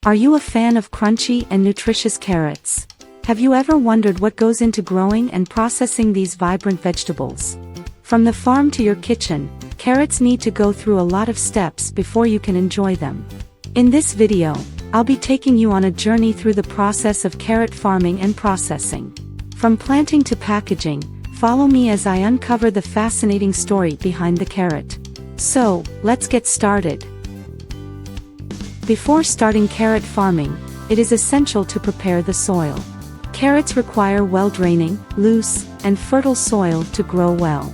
Are you a fan of crunchy and nutritious carrots? Have you ever wondered what goes into growing and processing these vibrant vegetables? From the farm to your kitchen, carrots need to go through a lot of steps before you can enjoy them. In this video, I'll be taking you on a journey through the process of carrot farming and processing. From planting to packaging, follow me as I uncover the fascinating story behind the carrot. So, let's get started. Before starting carrot farming, it is essential to prepare the soil. Carrots require well-draining, loose, and fertile soil to grow well.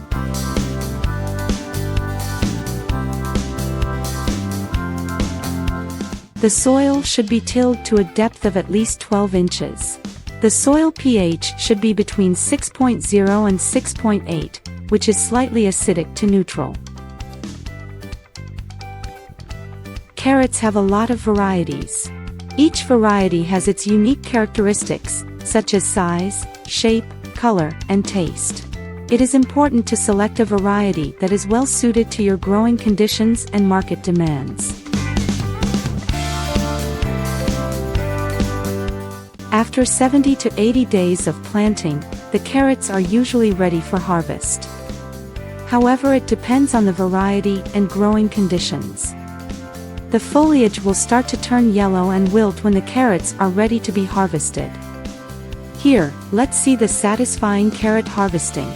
The soil should be tilled to a depth of at least 12 inches. The soil pH should be between 6.0 and 6.8, which is slightly acidic to neutral. Carrots have a lot of varieties. Each variety has its unique characteristics, such as size, shape, color, and taste. It is important to select a variety that is well suited to your growing conditions and market demands. After 70 to 80 days of planting, the carrots are usually ready for harvest. However, it depends on the variety and growing conditions. The foliage will start to turn yellow and wilt when the carrots are ready to be harvested. Here, let's see the satisfying carrot harvesting.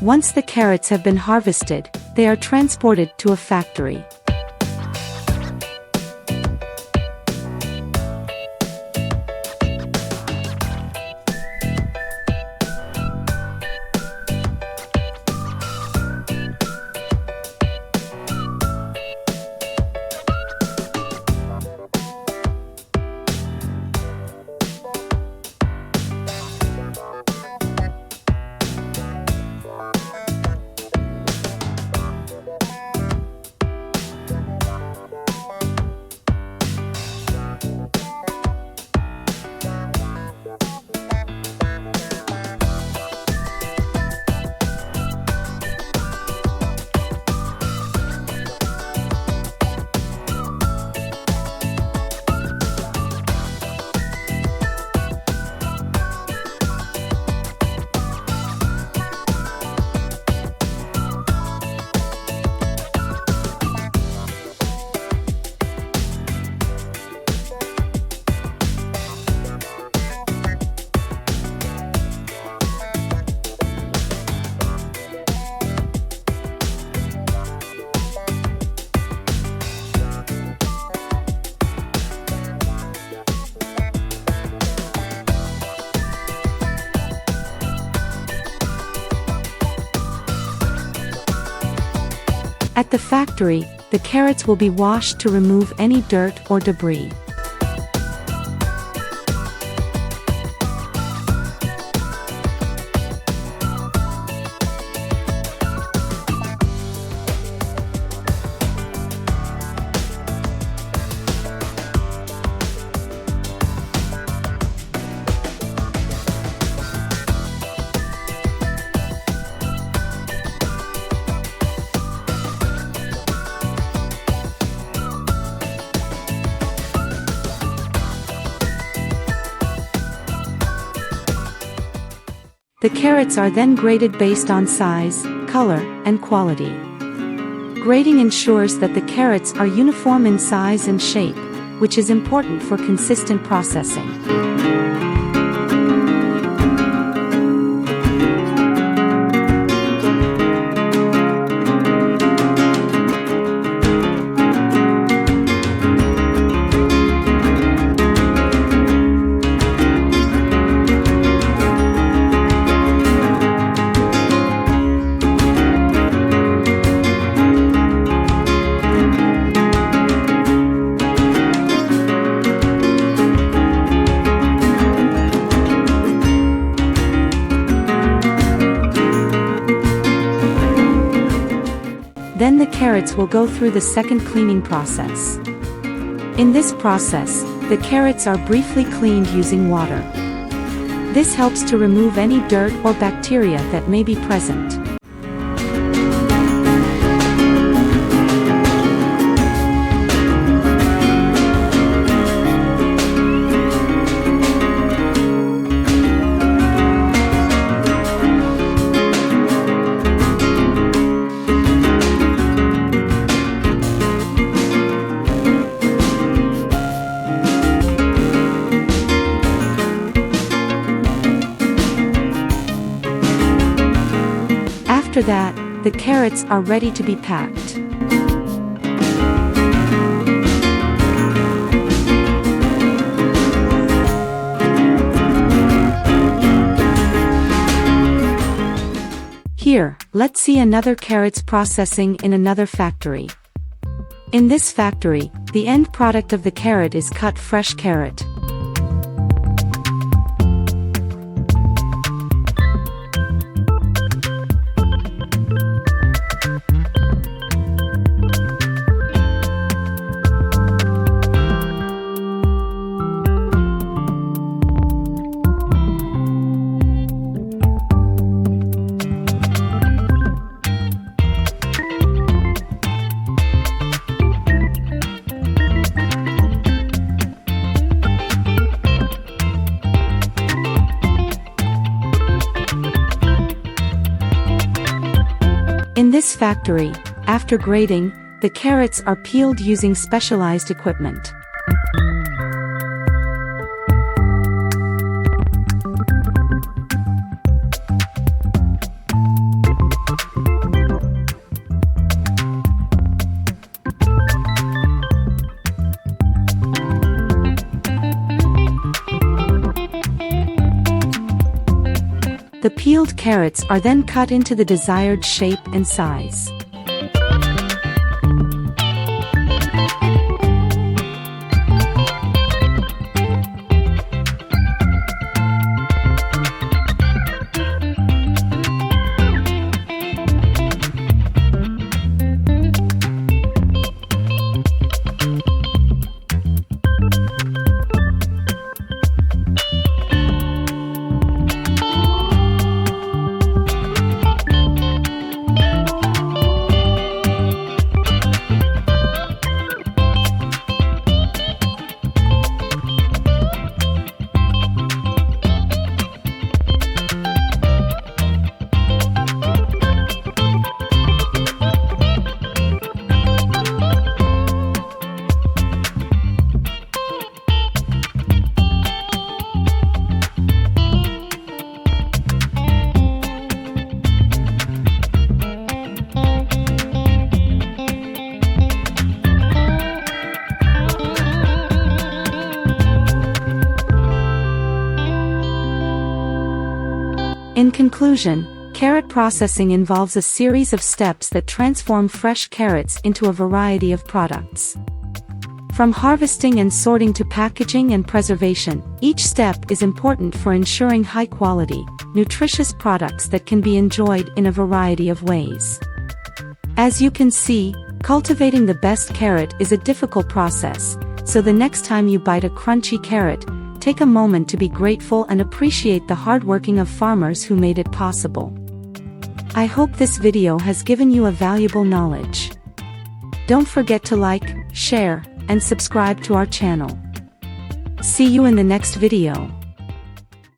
Once the carrots have been harvested, they are transported to a factory. At the factory, the carrots will be washed to remove any dirt or debris. The carrots are then graded based on size, color, and quality. Grading ensures that the carrots are uniform in size and shape, which is important for consistent processing. carrots will go through the second cleaning process. In this process, the carrots are briefly cleaned using water. This helps to remove any dirt or bacteria that may be present. After that, the carrots are ready to be packed. Here, let's see another carrots processing in another factory. In this factory, the end product of the carrot is cut fresh carrot. In this factory, after grading, the carrots are peeled using specialized equipment. The peeled carrots are then cut into the desired shape and size. In conclusion, carrot processing involves a series of steps that transform fresh carrots into a variety of products. From harvesting and sorting to packaging and preservation, each step is important for ensuring high-quality, nutritious products that can be enjoyed in a variety of ways. As you can see, cultivating the best carrot is a difficult process, so the next time you bite a crunchy carrot, take a moment to be grateful and appreciate the hard working of farmers who made it possible. I hope this video has given you a valuable knowledge. Don't forget to like, share, and subscribe to our channel. See you in the next video.